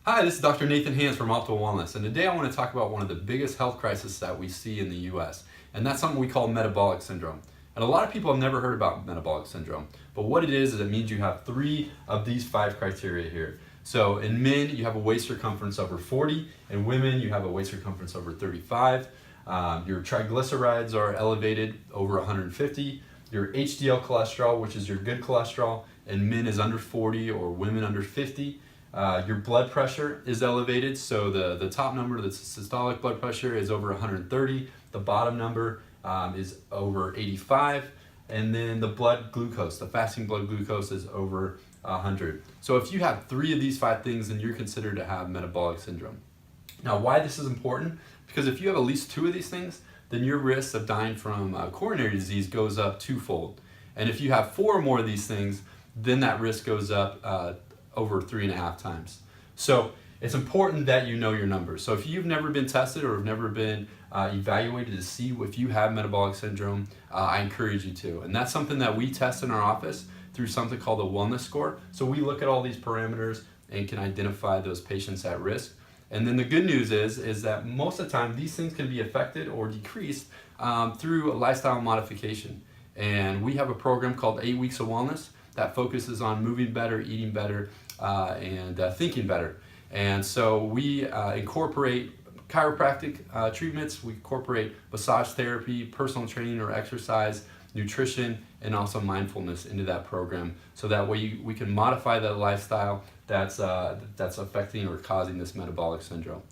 Hi, this is Dr. Nathan Hans from Optimal Wellness, and today I want to talk about one of the biggest health crises that we see in the U.S., and that's something we call metabolic syndrome. And a lot of people have never heard about metabolic syndrome, but what it is it means you have 3 of these 5 criteria here. So in men, you have a waist circumference over 40, in women, you have a waist circumference over 35, your triglycerides are elevated over 150, your HDL cholesterol, which is your good cholesterol, in men is under 40 or women under 50. Your blood pressure is elevated, so the top number, the systolic blood pressure, is over 130. The bottom number is over 85. And then the blood glucose, the fasting blood glucose, is over 100. So if you have 3 of these 5 things, then you're considered to have metabolic syndrome. Now, why this is important? Because if you have at least 2 of these things, then your risk of dying from coronary disease goes up 2-fold. And if you have 4 or more of these things, then that risk goes up over 3.5 times. So it's important that you know your numbers. So if you've never been tested or have never been evaluated to see if you have metabolic syndrome, I encourage you to. And that's something that we test in our office through something called a wellness score. So we look at all these parameters and can identify those patients at risk. And then the good news is that most of the time these things can be affected or decreased through a lifestyle modification. And we have a program called 8 Weeks of Wellness that focuses on moving better, eating better, and thinking better. And so we incorporate chiropractic treatments, we incorporate massage therapy, personal training or exercise, nutrition, and also mindfulness into that program. So that way we can modify that lifestyle that's affecting or causing this metabolic syndrome.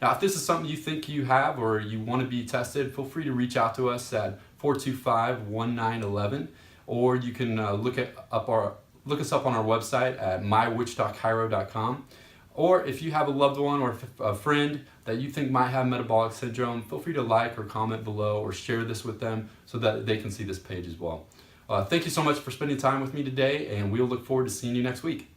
Now, if this is something you think you have or you want to be tested, feel free to reach out to us at 425-1911, or you can look us up on our website at mywichitachiro.com. Or if you have a loved one or a friend that you think might have metabolic syndrome, feel free to like or comment below or share this with them so that they can see this page as well. Thank you so much for spending time with me today, and we'll look forward to seeing you next week.